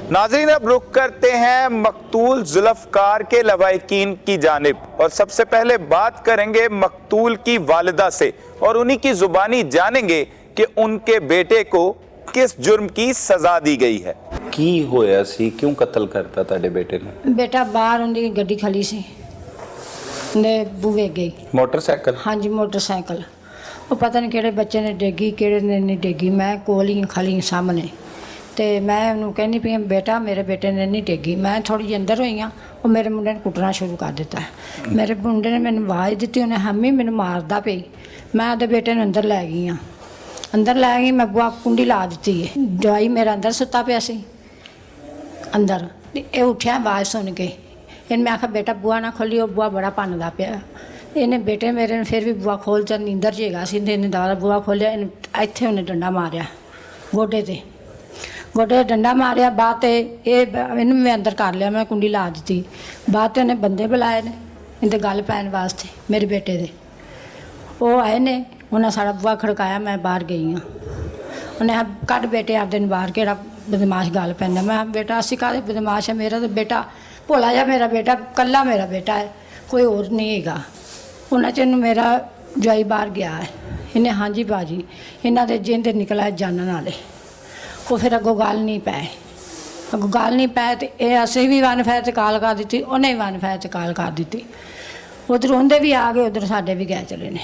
नाज़रीन, अब रुख करते हैं मकतूल जुल्फ़कार के लवाहिकीन की जानिब और सबसे पहले बात करेंगे मकतूल की वालिदा से और उन्हीं की जुबानी जानेंगे कि उनके बेटे को किस जुर्म की सजा दी गई है। की होया सी, क्यों कत्ल करता ताड़े बेटे ने? बेटा बाहर उनकी गड्डी खड़ी सी ने बूहे गई मोटरसाइकिल? हाँ जी मोटरसाइकिल। वो पता नहीं किहड़े बच्चे ने डेगी किहड़े ने नहीं डेगी। मैं कोल ही खड़ी सामने तो मैं उन्होंने कहनी पई बेटा मेरे बेटे ने नहीं डेगी। मैं थोड़ी जी अंदर हुई हाँ, वो मेरे मुंडे ने कुटना शुरू कर दिता है। मेरे मुंडे ने मैंने आवाज़ दी, उन्हें हमी मैंने मारदा पई। मैं अपने बेटे ने अंदर लै गई हाँ। अंदर लै गई, मैं बुआ कुंडी ला दी है। जवाई मेरा अंदर सुता पिया सी अंदर। ये उठिया आवाज़ सुन के इन्हें मैं आखा बेटा बुआ ना खोली, वो बुआ बड़ा भनदा पिया। इन्हें बेटे मेरे ने फिर भी बुआ खोल च नींदर जेगा सी, इन्हें दोबारा बुआ खोलिया। इत्थे उन्हें डंडा मारिया गोडे ते, गोडे डंडा मारिया। बाद इन्हें मैं अंदर कर लिया, मैं कुंडी ला दी। बाद उन्हें बंदे बुलाए ने इनते गल पैन वास्ते मेरे बेटे दे। वो आए ने, उन्हें सारा बुआ खड़काया। मैं बाहर गई हाँ। उन्हें कट बेटे आप दिन बाहर केड़ा बदमाश गल पैंदा। मैं बेटा असी काहदे बदमाश है, मेरा तो बेटा भोला जा मेरा बेटा, कल्ला मेरा बेटा है, कोई और नहीं हैगा। उन्हें चिर मेरा जवाई बाहर गया है। इन्हें हाँ जी बाजी इन्हों के जिंद निकला जानन वाले। वो फिर अगों गल नहीं पै, अगों गल नहीं पै तो ये असें भी वन फायर से कॉल कर दी, उन्हें भी वन फायर से कॉल कर दी। उधर उनके भी आ गए, उधर साढ़े भी गए चले ने,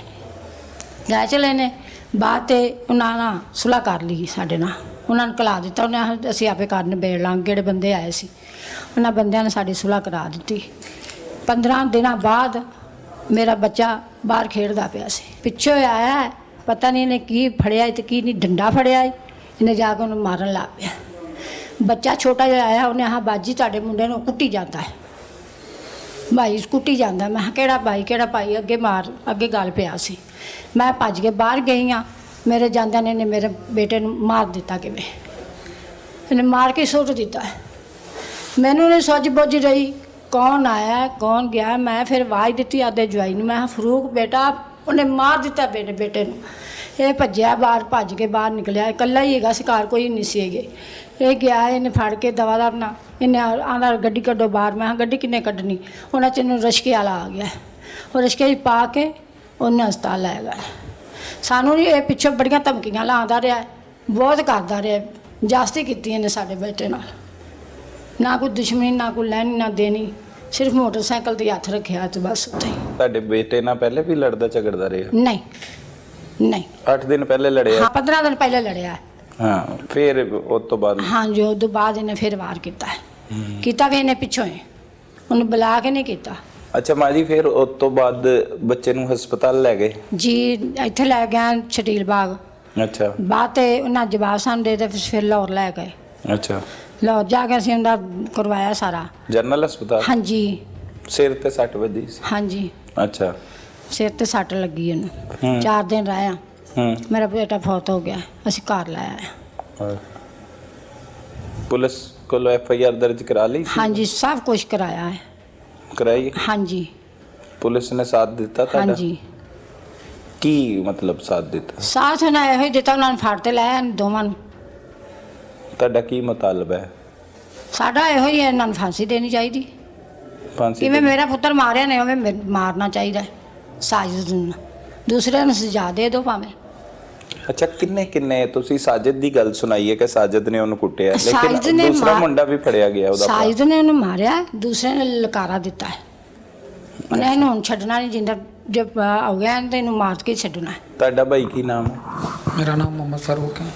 गए चले ने। बाद उन्होंने सुलह कर ली साढ़े ना, उन्होंने कला दिता। उन्हें असी आपे कर निबेड़ लांगे, किहड़े बंदे आए सी उन्होंने बंदियां ने साड़ी सुलह करा दी। 15 दिन बाद मेरा बच्चा बाहर खेड़दा पिया सी, पिछों आया है, पता नहीं इन्हें की फड़िया तो की नहीं, डंडा फड़िया इन्हें जाकर उन्हें मारन लग पिया। बच्चा छोटा जिहा आया, उन्हें हाँ बाजी तुहाडे मुंडे नूं कुट्टी जाता है, भाई कुट्टी जाता। मैं किहड़ा भाई किहड़ा भाई, अगे मार अगे गल पिया सी। मैं भज के बाहर गई हाँ, मेरे जांदियां ने मेरे बेटे नूं मार दिता, किवें इन्हें मार के सुट दिता है। मैनू नहीं सुझ बुझ रही कौन आया कौन गया। मैं फिर आवाज़ दी आदे जवाई ने, मैं फरूक बेटा, उन्हें मार दिता मेरे बेटे नूं। ये भज्या बाहर, भज के बाहर निकलिया, इकल्ला ही हैगा, शिकार कोई नहीं सी हैगे। ये गया इन्हें फड़ के दवा दा अपना, इन्हें आंदा गड्डी कड्डो बाहर। मैं गड्डी किन्ने कड्डनी, उन्हें चिन्नू रिश्के वाला आ गया, और रिश्के पा के उन्हें हस्पताल लै गए। सानू ये पिछों बड़ियां धमकियां लांदा रहा, बहुत करदा रहा, जास्ती कीती इन्हें साडे बेटे नाल। ना कोई दुश्मनी ना कोई लैनी ना देनी, सिर्फ मोटरसाइकिल ते हथ रखिया तो बस उत्थे ही। ताड़े बेटे ना पहले भी लड़दा झगड़दा रहा? नहीं नहीं 8 दिन पहले लड़िया? हाँ 15 दिन पहले लड़िया है। हाँ फिर उस तो बाद? हाँ जी उस तो बाद इन्हें फिर वार किया है, किया भी इन्हें पिछों ही, उन्हें बुला के नहीं किया। अच्छा माँ जी, फिर उस तो बाद बच्चे नूं हस्पताल लै गए? जी इत्थे लै गए छटील बाग। अच्छा। बाद उन्हें जवाब सानू दे फिर लाहौर लै गए। अच्छा। लाहौर जाके असीं उनका करवाया सारा जनरल अस्पताल? हाँ जी। सिर ते सट वजी सी? हाँ जी अच्छा। सिर ते सट लगी उन्हें। 4 दिन रहा, मेरा बेटा फौत हो गया, असीं घर लाया। पुलिस को FIR दर्ज करा ली? हाँ जी सब कुछ कराया है। कराई? हाँ जी। पुलिस ने साथ दिता? हाँ जी। की मतलब साथ दिता? साथ उन्हें यही दिता, उन्होंने फाड़ते लाया दोवां नूं। ਤੁਹਾਡਾ ਕੀ ਮਤਲਬ ਹੈ? साडा ਇਹੋ ही है, इन्होंने फांसी देनी चाहिए। फांसी कि मेरा पुत्र मारिया ने उन्हें मारना चाहिए, साजिद नूं दूसरे नूं सजा दे दो भावें। अच्छा किन्ने किन्ने तुसी साजिद दी गल सुनाई है कि साजिद ने उन्हें कुटिया, साजिद लेकिन ने दूसरा मुंडा भी फड़िया गया ਉਹਦਾ? साजिद ने उन्हें मारिया, दूसरे ने लकारा दिता है। उन्हें इन्हें हुण छड्डना नहीं, जिंदा जब हो गया तो इन्हें मार के छड्डना है। ਤੁਹਾਡਾ ਭਾਈ ਕੀ ਨਾਮ ਹੈ? मेरा नाम मोहम्मद फारूक है।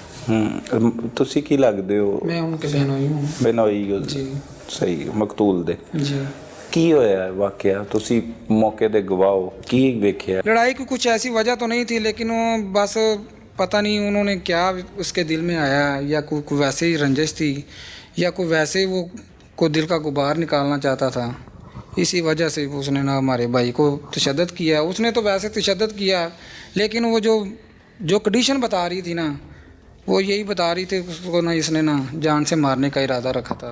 ਤੁਸੀਂ ਕੀ ਲੱਗਦੇ ਹੋ? मैं उनके बहनोई हूँ। ਬਨੋਈ जी ਸਹੀ, ਮਕਤੂਲ ਦੇ। जी। ਕੀ ਹੋਇਆ ਵਾਕਿਆ? ਤੁਸੀਂ ਮੌਕੇ ਤੇ ਗਵਾਹ ਹੋ, ਕੀ ਵੇਖਿਆ? लड़ाई की कुछ ऐसी वजह तो नहीं थी, लेकिन वो बस पता नहीं उन्होंने क्या उसके दिल में आया, या कोई वैसे ही रंजिश थी, या कोई वैसे ही वो को दिल का गुबार निकालना चाहता था। इसी वजह से उसने ना हमारे भाई को तशद्दुद किया। उसने तो वैसे तशद्दुद किया, लेकिन वो जो कंडीशन बता रही थी ना, वो यही बता रही थी उसको ना, इसने ना जान से मारने का इरादा रखा था।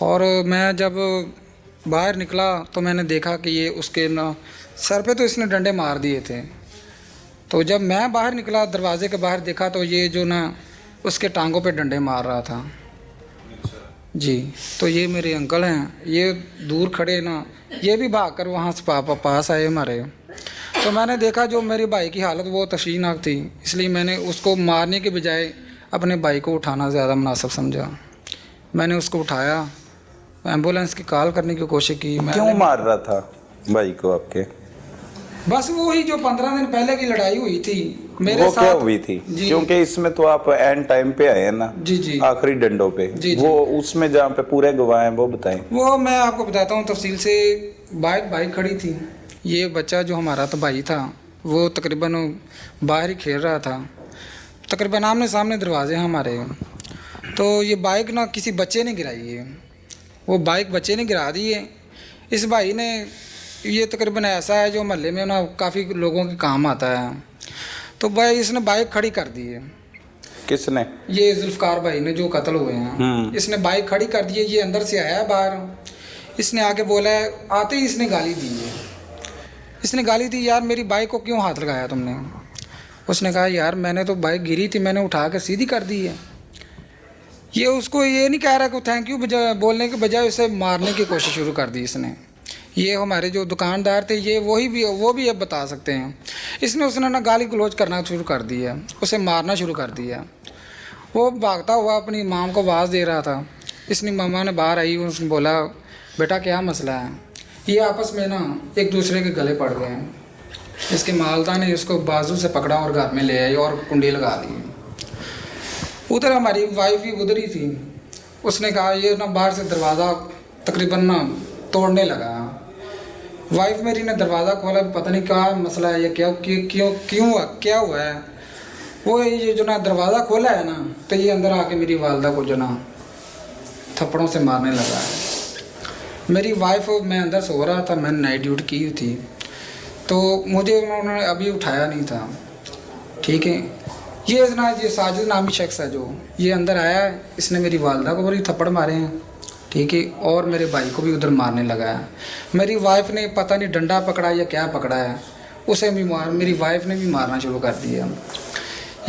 और मैं जब बाहर निकला तो मैंने देखा कि ये उसके ना सर पे तो इसने डंडे मार दिए थे। तो जब मैं बाहर निकला, दरवाजे के बाहर देखा तो ये जो ना उसके टांगों पे डंडे मार रहा था। जी। तो ये मेरे अंकल हैं, ये दूर खड़े ना, ये भी भागकर वहाँ से पास आए हमारे। तो मैंने देखा जो मेरे भाई की हालत वो तशवीरनाक थी, इसलिए मैंने उसको मारने के बजाय अपने भाई को उठाना ज़्यादा मुनासिब समझा। मैंने उसको उठाया, एम्बुलेंस की कॉल करने की कोशिश की। क्यों मार रहा था भाई को आपके? बस वही जो 15 दिन पहले की लड़ाई हुई थी मेरे वो साथ। क्या हुई थी? जी। क्योंकि इसमें तो आप एंड टाइम पे आए हैं ना, जी जी। आखिरी डंडों पे। जी, जी। वो उसमें जहाँ पे पूरे गवाह हैं वो बताएं। वो मैं आपको बताता हूँ तफसील से। बाइक खड़ी थी, ये बच्चा जो हमारा तो भाई था वो तकरीबन बाहर ही खेल रहा था, तकरीबन आमने सामने दरवाजे हैं हमारे। तो ये बाइक ना किसी बच्चे ने गिराई है, वो बाइक बच्चे ने गिरा दी है। इस भाई ने, ये तकरीबन ऐसा है जो महल्ले में ना काफ़ी लोगों के काम आता है, तो भाई इसने बाइक खड़ी कर दी है। किसने? ये जुल्फकार भाई ने जो कत्ल हुए हैं, इसने बाइक खड़ी कर दी है। ये अंदर से आया बाहर, इसने आके बोला है, आते ही इसने गाली दी है। इसने गाली दी, यार मेरी बाइक को क्यों हाथ लगाया तुमने? उसने कहा यार मैंने तो बाइक गिरी थी, मैंने उठा के सीधी कर दी है। ये उसको ये नहीं कह रहा कि थैंक यू बोलने के बजाय उसे मारने की कोशिश शुरू कर दी इसने। ये हमारे जो दुकानदार थे ये वो भी अब बता सकते हैं। उसने ना गाली गलौज करना शुरू कर दिया, उसे मारना शुरू कर दिया। वो भागता हुआ अपनी माम को आवाज़ दे रहा था। इसने मामा ने बाहर आई, उसने बोला बेटा क्या मसला है? ये आपस में ना एक दूसरे के गले पड़ गए हैं। इसके मालदा ने इसको बाजू से पकड़ा और घर में ले आई और कुंडी लगा दी। उधर हमारी वाइफ भी उधर ही थी। उसने कहा ये ना बाहर से दरवाज़ा तकरीबन ना तोड़ने लगा। वाइफ मेरी ने दरवाज़ा खोला, पता नहीं क्या मसला है, ये क्या हुआ है। वो ये जो ना दरवाज़ा खोला है ना, तो ये अंदर आके मेरी वालदा को जो ना थप्पड़ों से मारने लगा है। मेरी वाइफ, मैं अंदर सो रहा था, मैंने नाइट ड्यूटी की थी, तो मुझे उन्होंने अभी उठाया नहीं था। ठीक है, ये साजिद नामी शख्स है जो ये अंदर आया है, इसने मेरी वालदा को बड़ी थप्पड़ मारे हैं। ठीक है, और मेरे भाई को भी उधर मारने लगा है। मेरी वाइफ ने पता नहीं डंडा पकड़ा या क्या पकड़ा है, उसे भी मेरी वाइफ ने भी मारना शुरू कर दिया।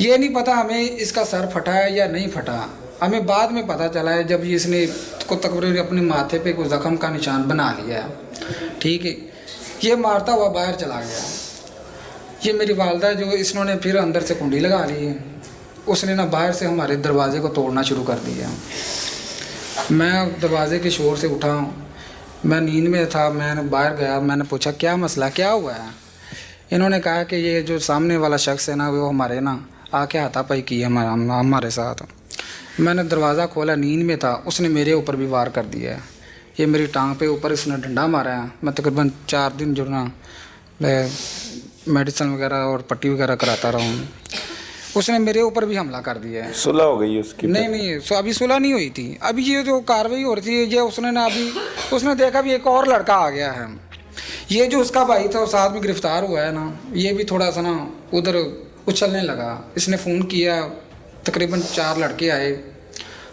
ये नहीं पता हमें इसका सर फटा है या नहीं फटा, हमें बाद में पता चला है जब इसने को तकरीबन अपने माथे पे कोई ज़ख्म का निशान बना लिया है। ठीक है, ये मारता हुआ बाहर चला गया। ये मेरी वालदा जो इसने फिर अंदर से कुंडी लगा ली है, उसने ना बाहर से हमारे दरवाजे को तोड़ना शुरू कर दिया। मैं दरवाजे के शोर से उठा, मैं नींद में था, मैंने बाहर गया, मैंने पूछा क्या मसला क्या हुआ है। इन्होंने कहा कि ये जो सामने वाला शख्स है ना वो हमारे ना आके हाथापाई की हमारे साथ। मैंने दरवाज़ा खोला, नींद में था, उसने मेरे ऊपर भी वार कर दिया है। ये मेरी टांग पे ऊपर इसने डंडा मारा है। मैं तकरीबन 4 दिन जो ना मेडिसिन वगैरह और पट्टी वगैरह कराता रहा हूँ। उसने मेरे ऊपर भी हमला कर दिया है। सुलह हो गई उसकी? नहीं, अभी सुलह नहीं हुई थी। अभी ये जो कार्रवाई हो रही थी, ये उसने देखा भी एक और लड़का आ गया है। ये जो उसका भाई था, साथ में गिरफ्तार हुआ है ना, ये भी थोड़ा सा ना उधर उछलने लगा। इसने फ़ोन किया, तकरीबन 4 लड़के आए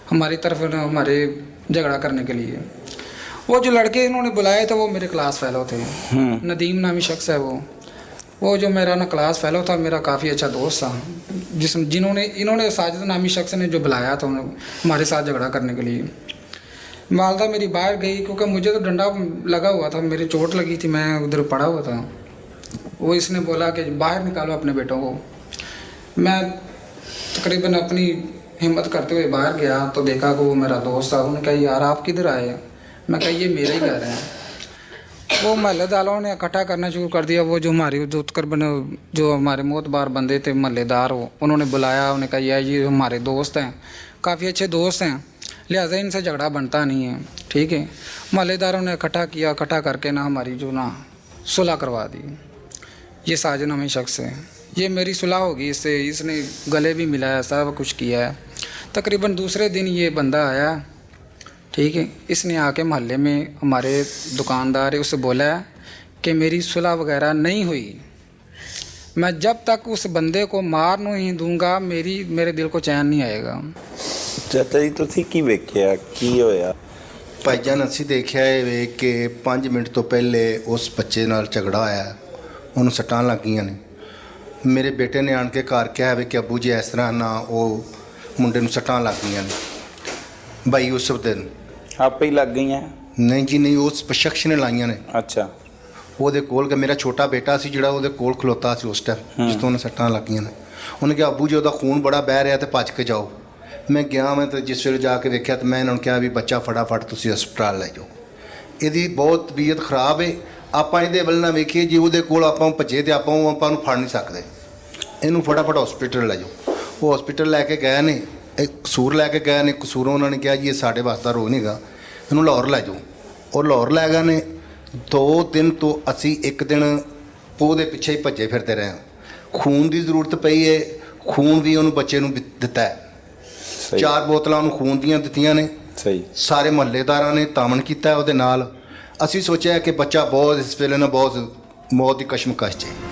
हमारी तरफ ना, हमारे झगड़ा करने के लिए। वो जो लड़के इन्होंने बुलाए थे वो मेरे क्लास फेलो थे। नदीम नामी शख्स है वो जो मेरा ना क्लास फेलो था, मेरा काफ़ी अच्छा दोस्त था, इन्होंने साजिद नामी शख्स ने जो बुलाया था उन्हें हमारे साथ झगड़ा करने के लिए। वालदा मेरी बाहर गई क्योंकि मुझे तो डंडा लगा हुआ था, मेरी चोट लगी थी, मैं उधर पड़ा हुआ था। वो इसने बोला कि बाहर निकालो अपने बेटों को। मैं तकरीबन अपनी हिम्मत करते हुए बाहर गया तो देखा कि वो मेरा दोस्त था। उन्होंने कहा यार आप किधर आए? मैं कहा ये मेरा ही घर है। वो महल्लेदारों ने इकट्ठा करना शुरू कर दिया। वो जो तकरीबन जो हमारे मोतबार बंदे थे महल्लेदार, उन्होंने बुलाया, उन्होंने कहा यार ये हमारे दोस्त हैं, काफ़ी अच्छे दोस्त हैं, लिहाजा इनसे झगड़ा बनता नहीं है। ठीक है, महल्लेदारों ने इकट्ठा करके ना हमारी जो ना सुलह करवा दी। ये साजिद नामी शख्स है, ये मेरी सुलह होगी इससे, इसने गले भी मिलाया, सब कुछ किया है। तकरीबन दूसरे दिन ये बंदा आया। ठीक है, इसने आके मोहल्ले में हमारे दुकानदार है उससे बोला कि मेरी सुलह वगैरह नहीं हुई, मैं जब तक उस बंदे को मार नहीं दूंगा मेरे दिल को चैन नहीं आएगा। ਚਾਚਾ ਜੀ ਤੁਸੀਂ ਕੀ ਵੇਖਿਆ, ਕੀ ਹੋਇਆ? ਭਾਈਜਾਨ ਅਸੀਂ ਦੇਖਿਆ ਇਹ ਵੇਖ ਕੇ 5 ਮਿੰਟ ਤੋਂ ਪਹਿਲੇ ਉਸ ਬੱਚੇ ਨਾਲ ਝਗੜਾ ਹੋਇਆ, ਉਹਨੂੰ ਸੱਟਾਂ ਲੱਗੀਆਂ ਨੇ। ਮੇਰੇ ਬੇਟੇ ਨੇ ਆਣ ਕੇ ਘਰ ਕਿਹਾ ਵੇ ਕਿ ਅੱਬੂ ਜੀ ਇਸ ਤਰ੍ਹਾਂ ਨਾ ਉਹ ਮੁੰਡੇ ਨੂੰ ਸੱਟਾਂ ਲੱਗ ਗਈਆਂ ਨੇ। ਭਾਈ ਉਸ ਦਿਨ ਆਪੇ ਹੀ ਲੱਗ ਗਈਆਂ। ਨਹੀਂ ਜੀ ਨਹੀਂ, ਉਸ ਸ਼ਖਸ ਨੇ ਲਾਈਆਂ ਨੇ। ਅੱਛਾ। ਉਹਦੇ ਕੋਲ ਕਿ ਮੇਰਾ ਛੋਟਾ ਬੇਟਾ ਸੀ ਜਿਹੜਾ ਉਹਦੇ ਕੋਲ ਖਲੋਤਾ ਸੀ ਉਸ ਟਾਈਮ ਜਿਸ ਤੋਂ ਉਹਨੇ ਸੱਟਾਂ ਲੱਗੀਆਂ ਨੇ। ਉਹਨੇ ਕਿਹਾ ਅੱਬੂ ਜੀ ਉਹਦਾ ਖੂਨ ਬੜਾ ਬਹਿ ਰਿਹਾ ਤੇ ਭੱਜ ਕੇ ਜਾਓ। ਮੈਂ ਗਿਆ, ਮੈਂ ਤੇ ਜਿਸ ਵੇਲੇ ਜਾ ਕੇ ਵੇਖਿਆ ਤੇ ਮੈਂ ਇਹਨਾਂ ਨੂੰ ਕਿਹਾ ਵੀ ਬੱਚਾ ਫਟਾਫਟ ਤੁਸੀਂ ਹਸਪਤਾਲ ਲੈ ਜਾਓ, ਇਹਦੀ ਬਹੁਤ ਤਬੀਅਤ ਖਰਾਬ ਹੈ। ਆਪਾਂ ਇਹਦੇ ਵੱਲ ਨਾ ਵੇਖੀਏ, ਜੇ ਉਹਦੇ ਕੋਲ ਆਪਾਂ ਭੱਜੇ ਤੇ ਆਪਾਂ ਨੂੰ ਫੜ ਨਹੀਂ ਸਕਦੇ। ਇਹਨੂੰ ਫਟਾਫਟ ਹਸਪੀਟਲ ਲੈ ਜਾਓ। ਉਹ ਹਸਪੀਟਲ ਲੈ ਕੇ ਗਏ ਨੇ, ਇਹ ਕਸੂਰ ਲੈ ਕੇ ਗਏ ਨੇ। ਕਸੂਰੋਂ ਉਹਨਾਂ ਨੇ ਕਿਹਾ ਜੀ ਇਹ ਸਾਡੇ ਵਾਸਤੇ ਰੋਗ ਨਹੀਂ ਹੈਗਾ, ਇਹਨੂੰ ਲਾਹੌਰ ਲੈ ਜਾਓ। ਉਹ ਲਾਹੌਰ ਲੈ ਗਏ ਨੇ। 2 ਦਿਨ ਤੋਂ ਅਸੀਂ ਇੱਕ ਦਿਨ ਉਹਦੇ ਪਿੱਛੇ ਹੀ ਭੱਜੇ ਫਿਰਦੇ ਰਹੇ। ਖੂਨ ਦੀ ਜ਼ਰੂਰਤ ਪਈ ਹੈ, ਖੂਨ ਵੀ ਉਹਨੂੰ ਬੱਚੇ ਨੂੰ ਦਿੱਤਾ ਹੈ। ਸਹੀ। 4 ਬੋਤਲਾਂ ਉਹਨੂੰ ਖੂਨ ਦੀਆਂ ਦਿੱਤੀਆਂ ਨੇ। ਸਹੀ। ਸਾਰੇ ਮਹੱਲੇਦਾਰਾਂ ਨੇ ਤਾਮਨ ਕੀਤਾ ਉਹਦੇ ਨਾਲ। ਅਸੀਂ ਸੋਚਿਆ ਕਿ ਬੱਚਾ ਬਹੁਤ ਇਸ ਵੇਲੇ ਨਾ ਬਹੁਤ ਮੌਤ ਦੀ ਕਸ਼ਮਕਸ਼ 'ਚ ਹੈ।